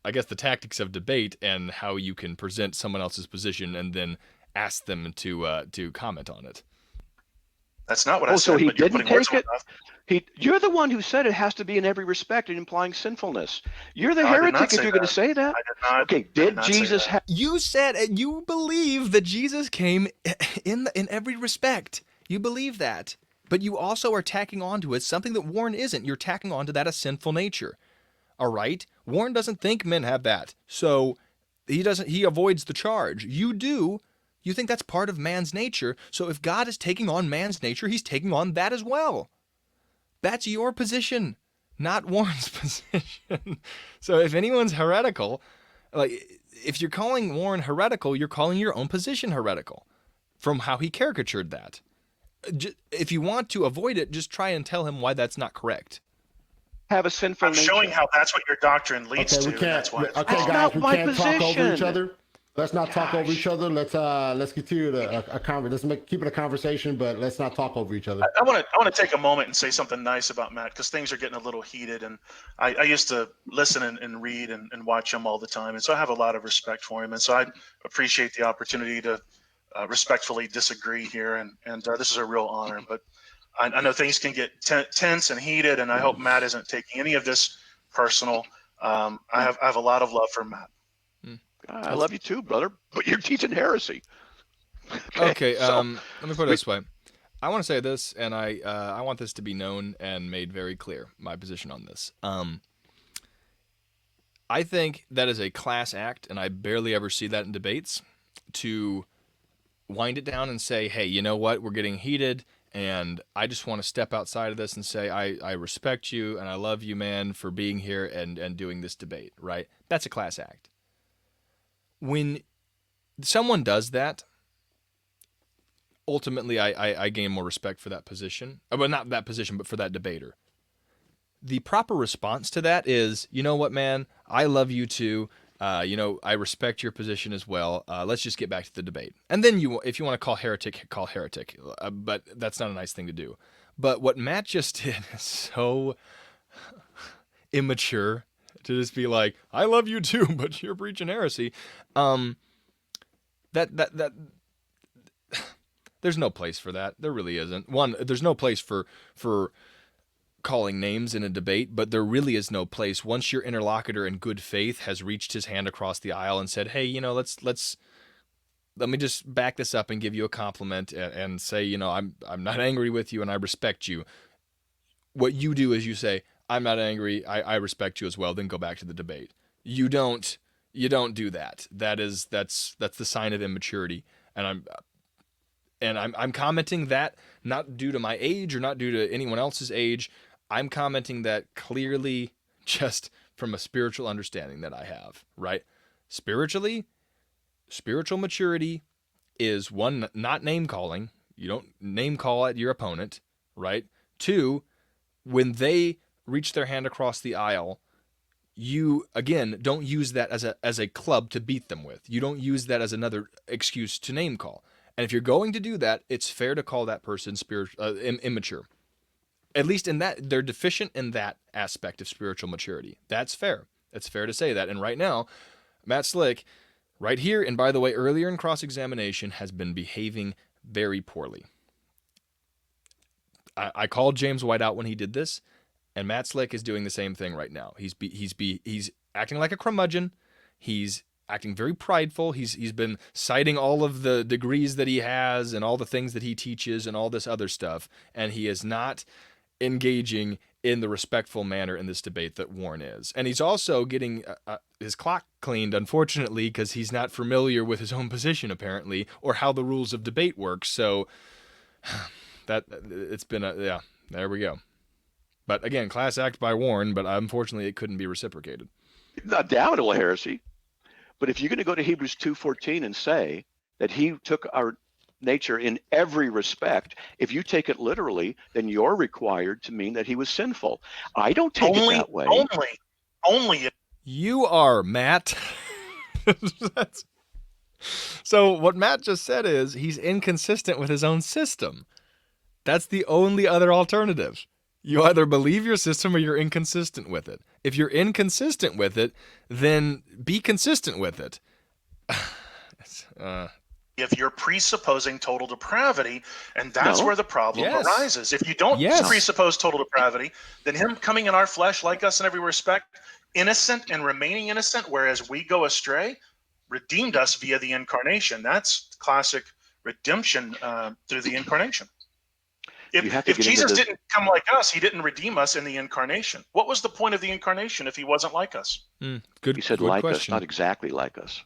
I guess, the tactics of debate and how you can present someone else's position and then ask them to comment on it. That's not what I said. So he but you're didn't putting words take in my it. mouth. You're the one who said it has to be in every respect and implying sinfulness. You're the No, I did heretic not if say you're going that. to say that. I did not. Okay, I did did not say Jesus that. have? You said you believe that Jesus came in every respect. You believe that. But you also are tacking onto it something that Warren isn't. You're tacking onto that a sinful nature. All right? Warren doesn't think men have that. So he avoids the charge. You do. You think that's part of man's nature. So if God is taking on man's nature, he's taking on that as well. That's your position, not Warren's position. So if anyone's heretical, like if you're calling Warren heretical, you're calling your own position heretical from how he caricatured that. If you want to avoid it, just try and tell him why that's not correct. Have a sinful I'm nature. showing how that's what your doctrine leads Okay, to. we And can't. that's why. Okay, That's guys, not we my can't talk over each position. other. Let's not talk over each other. Let's continue a conversation. Keep it a conversation, but let's not talk over each other. I want to take a moment and say something nice about Matt because things are getting a little heated, and I used to listen and read and watch him all the time, and so I have a lot of respect for him, and so I appreciate the opportunity to respectfully disagree here, and this is a real honor. But I know things can get tense and heated, and I hope Matt isn't taking any of this personal. I have a lot of love for Matt. I love you too, brother, but you're teaching heresy. Okay, so let me put it this way. I want to say this, and I want this to be known and made very clear, my position on this. I think that is a class act, and I barely ever see that in debates, to wind it down and say, hey, you know what, we're getting heated, and I just want to step outside of this and say, I respect you, and I love you, man, for being here and doing this debate, right? That's a class act. When someone does that, ultimately I gain more respect for that position. Well, not that position, but for that debater. The proper response to that is, you know what, man, I love you too. I respect your position as well. Let's just get back to the debate. And then if you want to call heretic, call heretic. But that's not a nice thing to do. But what Matt just did is so immature to just be like, I love you too, but you're preaching heresy. There's no place for that. There really isn't. One, there's no place for calling names in a debate, but there really is no place once your interlocutor in good faith has reached his hand across the aisle and said, "Hey, let me just back this up and give you a compliment and say, I'm not angry with you and I respect you." What you do is you say, "I'm not angry. I respect you as well." Then go back to the debate. You don't do that. That's the sign of immaturity. And I'm commenting that not due to my age or not due to anyone else's age. I'm commenting that clearly just from a spiritual understanding that I have, right? Spiritual maturity is one, not name calling. You don't name call at your opponent, right? Two, when they reach their hand across the aisle, you, again, don't use that as a club to beat them with. You don't use that as another excuse to name call. And if you're going to do that, it's fair to call that person immature. At least in that, they're deficient in that aspect of spiritual maturity. That's fair. It's fair to say that. And right now, Matt Slick, right here, and by the way, earlier in cross-examination, has been behaving very poorly. I called James White out when he did this, and Matt Slick is doing the same thing right now. He's acting like a curmudgeon. He's acting very prideful. He's been citing all of the degrees that he has and all the things that he teaches and all this other stuff, and he is not engaging in the respectful manner in this debate that Warren is. And he's also getting his clock cleaned, unfortunately, because he's not familiar with his own position, apparently, or how the rules of debate work. So that it's been there we go. But again, class act by Warren, but unfortunately it couldn't be reciprocated. Not doubtable heresy. But if you're going to go to Hebrews 2:14 and say that he took our nature in every respect, if you take it literally, then you're required to mean that he was sinful. I don't take it that way. Only. You are, Matt. So what Matt just said is he's inconsistent with his own system. That's the only other alternative. You either believe your system or you're inconsistent with it. If you're inconsistent with it, then be consistent with it. If you're presupposing total depravity, and that's where the problem arises. If you don't presuppose total depravity, then him coming in our flesh like us in every respect, innocent and remaining innocent, whereas we go astray, redeemed us via the incarnation. That's classic redemption through the incarnation. If Jesus didn't come like us, he didn't redeem us in the incarnation. What was the point of the incarnation if he wasn't like us? He said like question. Us, not exactly like us.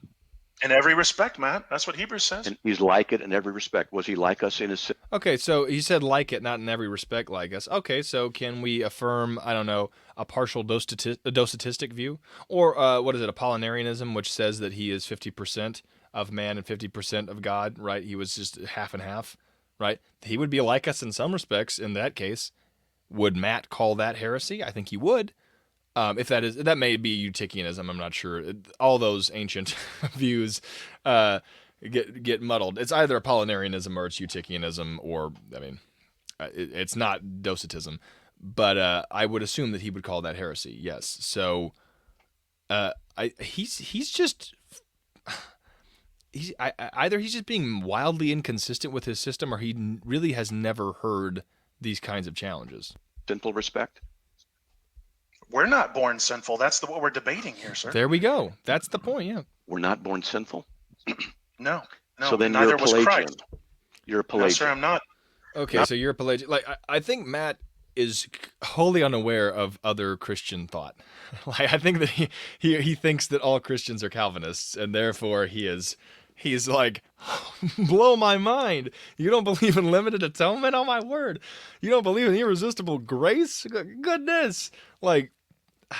In every respect, Matt. That's what Hebrews says. And he's like it in every respect. Was he like us in his... Okay, so he said like it, not in every respect like us. Okay, so can we affirm, I don't know, a partial docetistic view? Or what is it, Apollinarianism, which says that he is 50% of man and 50% of God, right? He was just half and half, right? He would be like us in some respects in that case. Would Matt call that heresy? I think he would. If that may be Eutychianism, I'm not sure. All those ancient views get muddled. It's either Apollinarianism or it's Eutychianism, or it's not Docetism. But I would assume that he would call that heresy. Yes. So he's just either he's just being wildly inconsistent with his system, or he really has never heard these kinds of challenges. Sinful respect. We're not born sinful. That's what we're debating here, sir. There we go. That's the point, yeah. We're not born sinful? No. So then neither you're a Pelagian. Was Christ. You're a Pelagian. No, sir, I'm not. Okay, so you're a Pelagian. Like, I think Matt is wholly unaware of other Christian thought. Like, I think that he thinks that all Christians are Calvinists, and therefore he's like, blow my mind. You don't believe in limited atonement? Oh, my word. You don't believe in irresistible grace? Goodness. Like,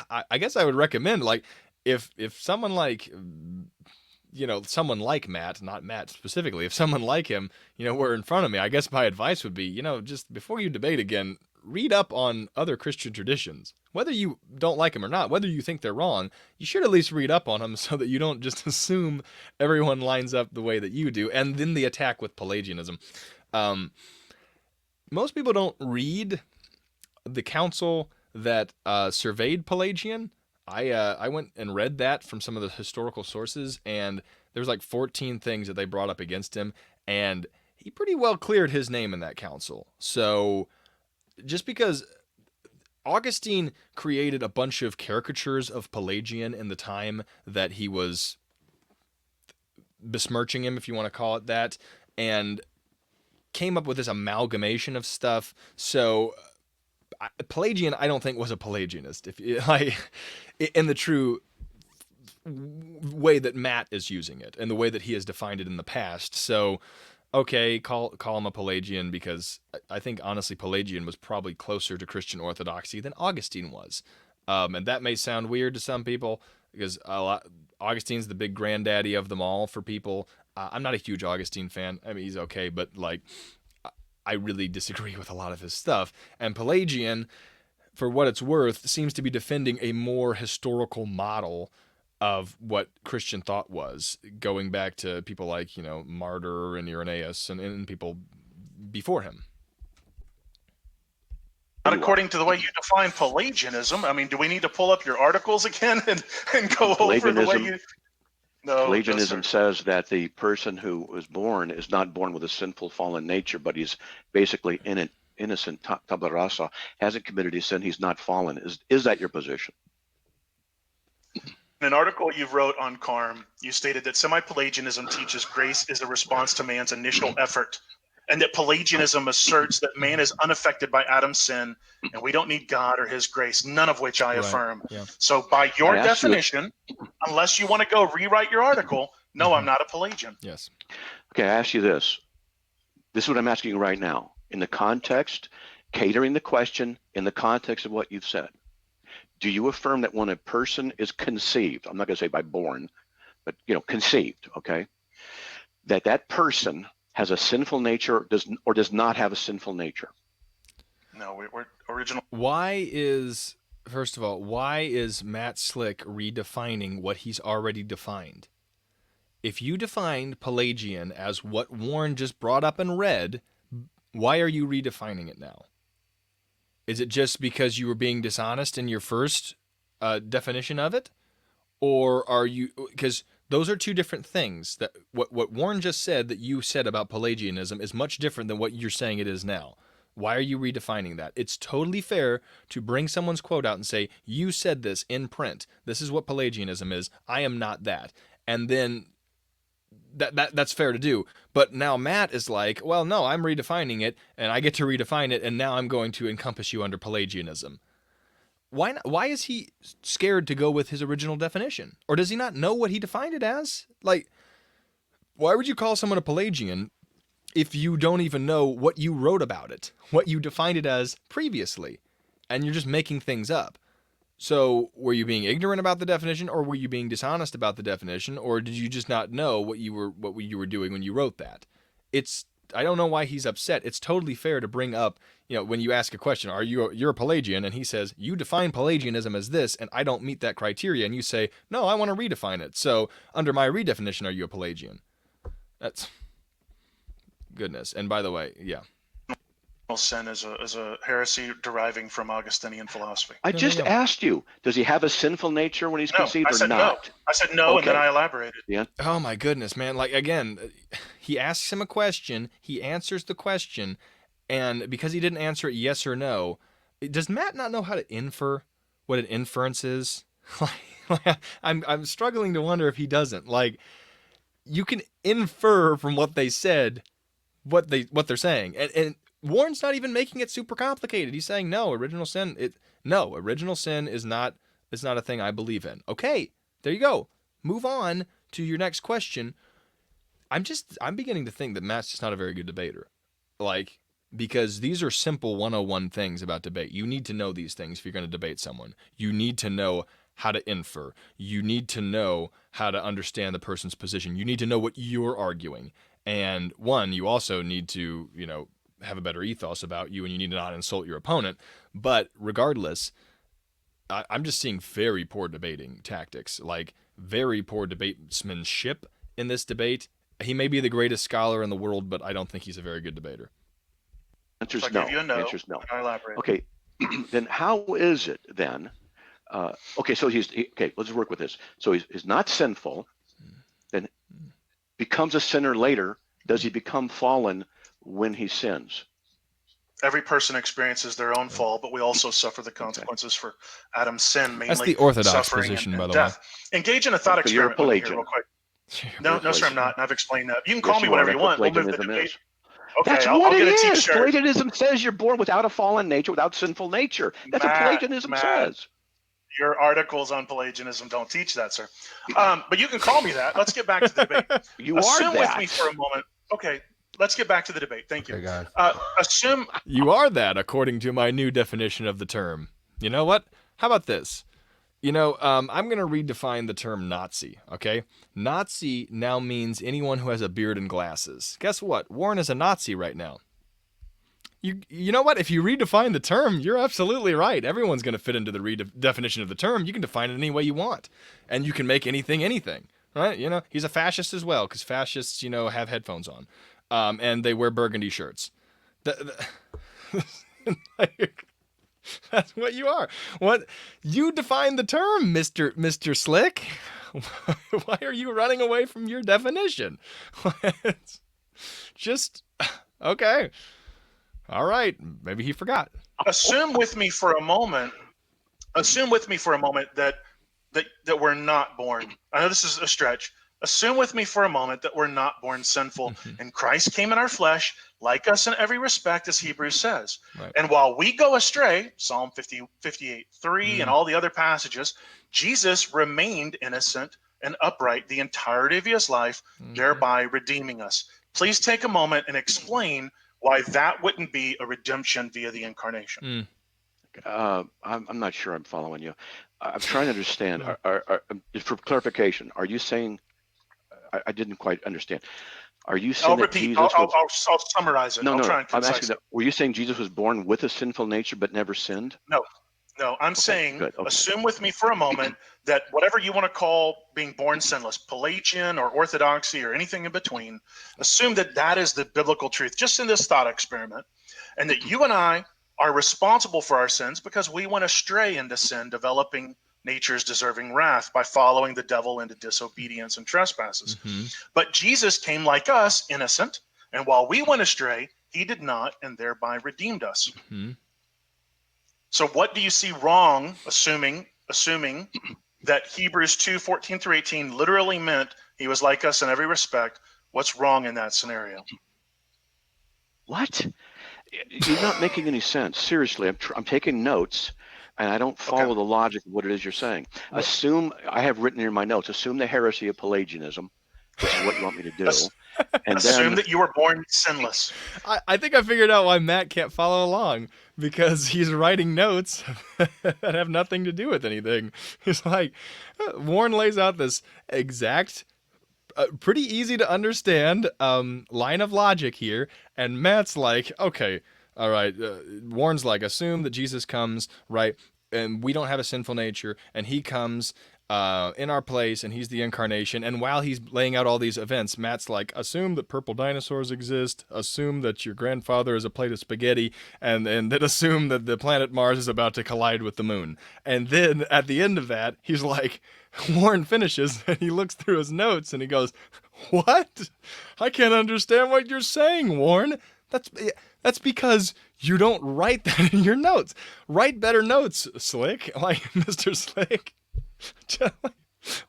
I guess I would recommend, like, if someone like, someone like Matt, not Matt specifically, if someone like him, were in front of me, I guess my advice would be, just before you debate again, read up on other Christian traditions. Whether you don't like them or not, whether you think they're wrong, you should at least read up on them so that you don't just assume everyone lines up the way that you do. And then the attack with Pelagianism. Most people don't read the council that surveyed Pelagian. I went and read that from some of the historical sources, and there's like 14 things that they brought up against him, and he pretty well cleared his name in that council. So just because Augustine created a bunch of caricatures of Pelagian in the time that he was besmirching him, if you want to call it that, and came up with this amalgamation of stuff. So Pelagian, I don't think was a Pelagianist, if like in the true way that Matt is using it and the way that he has defined it in the past. So okay, call him a Pelagian, because I think honestly Pelagian was probably closer to Christian orthodoxy than Augustine was. And that may sound weird to some people, because Augustine's the big granddaddy of them all for people. I'm not a huge Augustine fan. I mean, he's okay, but like I really disagree with a lot of his stuff. And Pelagian, for what it's worth, seems to be defending a more historical model of what Christian thought was, going back to people like, Martyr and Irenaeus and people before him. Not according to the way you define Pelagianism. I mean, do we need to pull up your articles again and go over the way you... No, Pelagianism says that the person who was born is not born with a sinful fallen nature, but he's basically innocent, tabarasa, hasn't committed a sin, he's not fallen. Is that your position? In an article you wrote on Carm, you stated that semi-Pelagianism teaches grace is a response to man's initial effort, and that Pelagianism asserts that man is unaffected by Adam's sin, and we don't need God or his grace, none of which I affirm. Yeah. So by your definition, unless you want to go rewrite your article, no, I'm not a Pelagian. Yes. Okay, I ask you this. This is what I'm asking you right now. In the context, catering the question in the context of what you've said, do you affirm that when a person is conceived, I'm not going to say by born, but conceived, okay, that person has a sinful nature or does not have a sinful nature? No, we're original. First of all, why is Matt Slick redefining what he's already defined? If you defined Pelagian as what Warren just brought up and read, why are you redefining it now? Is it just because you were being dishonest in your first definition of it? Or are you, because those are two different things. That what Warren just said that you said about Pelagianism is much different than what you're saying it is now. Why are you redefining that? It's totally fair to bring someone's quote out and say, you said this in print. This is what Pelagianism is. I am not that. And then that's fair to do. But now Matt is like, well, no, I'm redefining it, and I get to redefine it, and now I'm going to encompass you under Pelagianism. Why not? Why is he scared to go with his original definition? Or does he not know what he defined it as? Like, why would you call someone a Pelagian if you don't even know what you wrote about it, what you defined it as previously, and you're just making things up? So were you being ignorant about the definition, or were you being dishonest about the definition, or did you just not know what you were doing when you wrote that? I don't know why he's upset. It's totally fair to bring up, when you ask a question, you're a Pelagian, and he says, you define Pelagianism as this, and I don't meet that criteria, and you say, no, I want to redefine it. So under my redefinition, are you a Pelagian? That's goodness. And by the way, yeah. Sin is a heresy deriving from Augustinian philosophy. I just asked you, does he have a sinful nature when he's conceived or not? No. I said no, okay. And then I elaborated. Yeah. Oh my goodness, man. Like, again, he asks him a question, he answers the question, and because he didn't answer it yes or no, does Matt not know how to infer what an inference is? I'm struggling to wonder if he doesn't. Like, you can infer from what they said what they're saying. And Warren's not even making it super complicated. He's saying original sin is not a thing I believe in. Okay, there you go. Move on to your next question. I'm beginning to think that Matt's just not a very good debater. Like, because these are simple 101 things about debate. You need to know these things if you're going to debate someone. You need to know how to infer. You need to know how to understand the person's position. You need to know what you're arguing. And you also need to, have a better ethos about you, and you need to not insult your opponent. But regardless, I'm just seeing very poor debating tactics, like very poor debatesmanship in this debate. He may be the greatest scholar in the world, but I don't think he's a very good debator. Answer's no. Answer's no. Okay, then how is it then? So let's work with this. So he's not sinful, then becomes a sinner later. Does he become fallen when he sins? Every person experiences their own fall, but we also suffer the consequences for Adam's sin, mainly That's the orthodox suffering position, and by the death. Engage in a thought So you're a experiment with me here Pelagian. real quick. You're No, a sir, I'm Pelagian. not, and I've explained that. You can Yes, call me you are. whatever That's you what want. We'll move the Pelagianism debate. is. Okay, That's I'll what get a it is. t-shirt. Pelagianism says you're born without a fallen nature, without sinful nature. That's what Pelagianism says. Your articles on Pelagianism don't teach that, sir. But you can call me that. Let's get back to the debate. You Assume are that. with me for a moment. Okay, let's get back to the debate. Thank you. Okay, guys. Assume You are that, according to my new definition of the term. You know what? How about this? I'm going to redefine the term Nazi, okay? Nazi now means anyone who has a beard and glasses. Guess what? Warren is a Nazi right now. You know what? If you redefine the term, you're absolutely right. Everyone's going to fit into the definition of the term. You can define it any way you want. And you can make anything, right? He's a fascist as well, because fascists, have headphones on. And they wear burgundy shirts. That's what you are. What? You define the term, Mr. Slick. Why are you running away from your definition? Just, okay. All right, maybe he forgot. Assume with me for a moment that we're not born. I know this is a stretch. Assume with me for a moment that we're not born sinful, and Christ came in our flesh, like us in every respect, as Hebrews says. Right. And while we go astray, Psalm 58:3 and all the other passages, Jesus remained innocent and upright the entirety of his life, thereby redeeming us. Please take a moment and explain why that wouldn't be a redemption via the incarnation. I'm not sure I'm following you. I'm trying to understand. For clarification, are you saying? I didn't quite understand. Are you saying I'll that repeat. Jesus? I'll summarize it. No, I'll no. try and I'm concise asking that. Were you saying Jesus was born with a sinful nature but never sinned? No, I'm saying, good, okay. Assume with me for a moment that whatever you want to call being born sinless, Pelagian or orthodoxy or anything in between, assume that is the biblical truth, just in this thought experiment, and that you and I are responsible for our sins because we went astray into sin, developing natures deserving wrath by following the devil into disobedience and trespasses. But Jesus came like us, innocent, and while we went astray, he did not, and thereby redeemed us. So what do you see wrong, assuming that Hebrews 2:14-18 literally meant he was like us in every respect? What's wrong in that scenario? What? You're not making any sense. Seriously, I'm taking notes, and I don't follow the logic of what it is you're saying. Assume, I have written in my notes, assume the heresy of Pelagianism, which is what you want me to do. And Assume then, that you were born sinless. I think I figured out why Matt can't follow along, because he's writing notes that have nothing to do with anything. He's like, Warren lays out this exact, pretty easy to understand line of logic here, and Matt's like, okay, all right. Warren's like, assume that Jesus comes, right, and we don't have a sinful nature, and he comes in our place, and he's the incarnation. And while he's laying out all these events, Matt's like, assume that purple dinosaurs exist, assume that your grandfather is a plate of spaghetti, and then assume that the planet Mars is about to collide with the moon. And then at the end of that, he's like, Warren finishes, and he looks through his notes, and he goes, what? I can't understand what you're saying, Warren. That's because you don't write that in your notes. Write better notes, Slick, like Mr. Slick.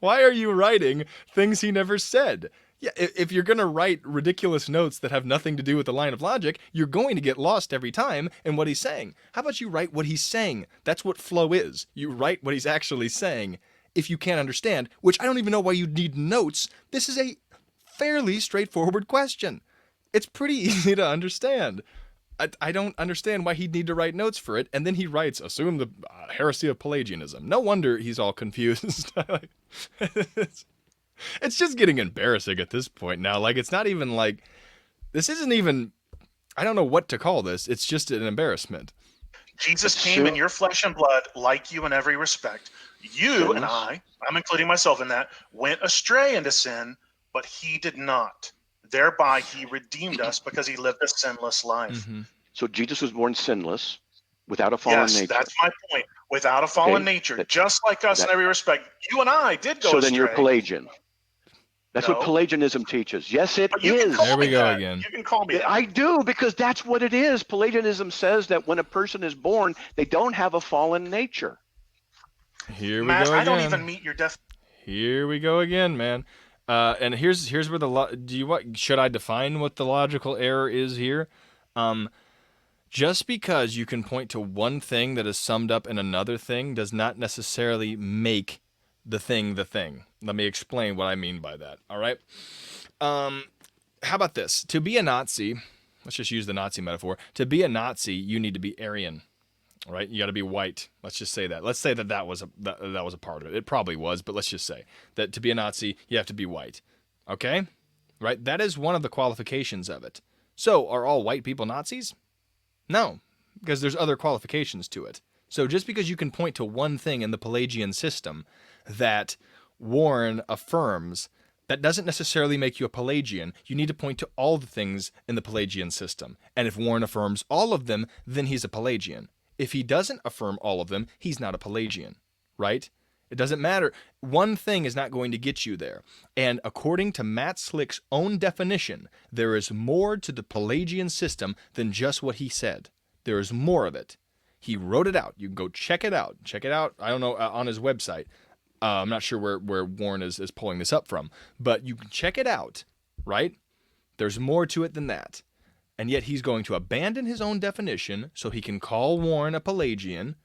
Why are you writing things he never said? Yeah, if you're going to write ridiculous notes that have nothing to do with the line of logic, you're going to get lost every time in what he's saying. How about you write what he's saying? That's what flow is. You write what he's actually saying. If you can't understand, which I don't even know why you need notes, this is a fairly straightforward question. It's pretty easy to understand. I don't understand why he'd need to write notes for it. And then he writes, assume the heresy of Pelagianism. No wonder he's all confused. It's just getting embarrassing at this point now. Like, it's not even like, this isn't even, I don't know what to call this. It's just an embarrassment. Jesus came in your flesh and blood like you in every respect. You and I'm including myself in that, went astray into sin, but he did not. Thereby, he redeemed us because he lived a sinless life. So Jesus was born sinless, without a fallen nature. Yes, that's my point. Without a fallen nature, just like us in every respect. You and I did go astray. So then you're Pelagian. That's No. what Pelagianism teaches. Yes, it But you can is. call There we me go that. again. You can call me that. I do, because that's what it is. Pelagianism says that when a person is born, they don't have a fallen nature. Here we Matt, go I again. don't even meet your definition. Here we go again, man. And here's where should I define what the logical error is here? Just because you can point to one thing that is summed up in another thing does not necessarily make the thing the thing. Let me explain what I mean by that. All right. How about this? To be a Nazi, let's just use the Nazi metaphor. To be a Nazi, you need to be Aryan. All right, you got to be white. Let's just say that. Let's say that was a part of it. It probably was, but let's just say that to be a Nazi, you have to be white. Okay? Right? That is one of the qualifications of it. So, are all white people Nazis? No, because there's other qualifications to it. So just because you can point to one thing in the Pelagian system that Warren affirms, that doesn't necessarily make you a Pelagian. You need to point to all the things in the Pelagian system. And if Warren affirms all of them, then he's a Pelagian. If he doesn't affirm all of them, he's not a Pelagian, right? It doesn't matter. One thing is not going to get you there. And according to Matt Slick's own definition, there is more to the Pelagian system than just what he said. There is more of it. He wrote it out. You can go check it out. Check it out, I don't know, on his website. I'm not sure where Warren is pulling this up from. But you can check it out, right? There's more to it than that. And yet he's going to abandon his own definition so he can call Warren a Pelagian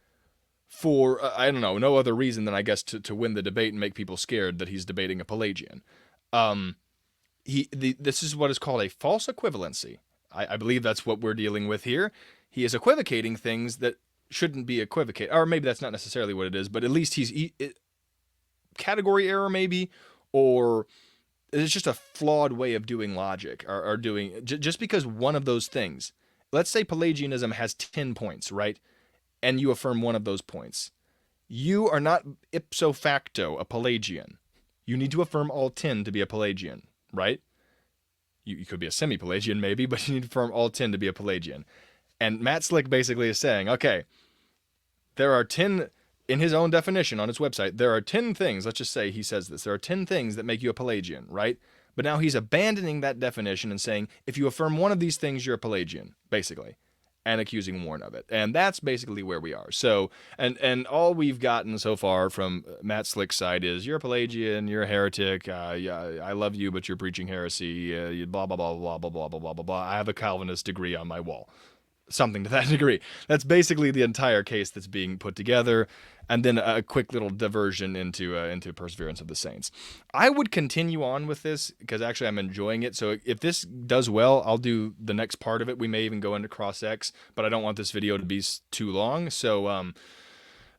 for, I don't know, no other reason than I guess to win the debate and make people scared that he's debating a Pelagian. This is what is called a false equivalency. I believe that's what we're dealing with here. He is equivocating things that shouldn't be equivocated. Or maybe that's not necessarily what it is, but at least category error maybe, or it's just a flawed way of doing logic or doing, just because one of those things, let's say Pelagianism has 10 points, right? And you affirm one of those points. You are not ipso facto a Pelagian. You need to affirm all 10 to be a Pelagian, right? You could be a semi-Pelagian maybe, but you need to affirm all 10 to be a Pelagian. And Matt Slick basically is saying, okay, there are 10, in his own definition on his website, there are 10 things, let's just say he says this, there are 10 things that make you a Pelagian, right? But now he's abandoning that definition and saying, if you affirm one of these things, you're a Pelagian, basically, and accusing Warren of it. And that's basically where we are. So, and all we've gotten so far from Matt Slick's side is, you're a Pelagian, you're a heretic, yeah, I love you, but you're preaching heresy, blah, blah, blah, blah, blah, blah, blah, blah, blah, blah. I have a Calvinist degree on my wall. Something to that degree. That's basically the entire case that's being put together, and then a quick little diversion into Perseverance of the Saints. I would continue on with this because actually I'm enjoying it. So if this does well, I'll do the next part of it. We may even go into Cross X, but I don't want this video to be too long. So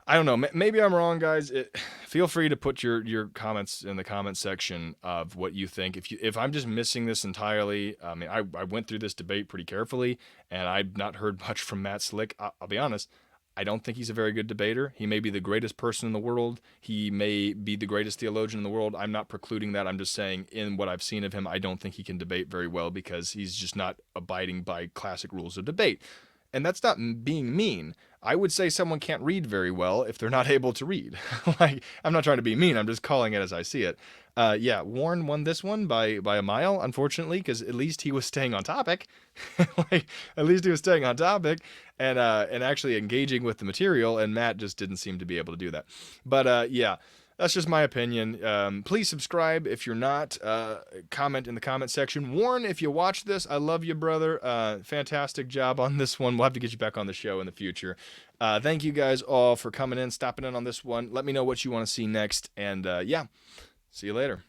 I don't know. Maybe I'm wrong, guys. Feel free to put your comments in the comment section of what you think. If I'm just missing this entirely, I mean, I went through this debate pretty carefully, and I've not heard much from Matt Slick. I'll be honest. I don't think he's a very good debater. He may be the greatest person in the world. He may be the greatest theologian in the world. I'm not precluding that. I'm just saying, in what I've seen of him, I don't think he can debate very well because he's just not abiding by classic rules of debate. And that's not being mean. I would say someone can't read very well if they're not able to read. Like, I'm not trying to be mean. I'm just calling it as I see it. Yeah, Warren won this one by a mile, unfortunately, because at least he was staying on topic. Like, at least he was staying on topic and actually engaging with the material. And Matt just didn't seem to be able to do that. But yeah. That's just my opinion. Please subscribe if you're not. Comment in the comment section. Warren, if you watch this, I love you, brother. Fantastic job on this one. We'll have to get you back on the show in the future. Thank you guys all for coming in, stopping in on this one. Let me know what you want to see next. And yeah, see you later.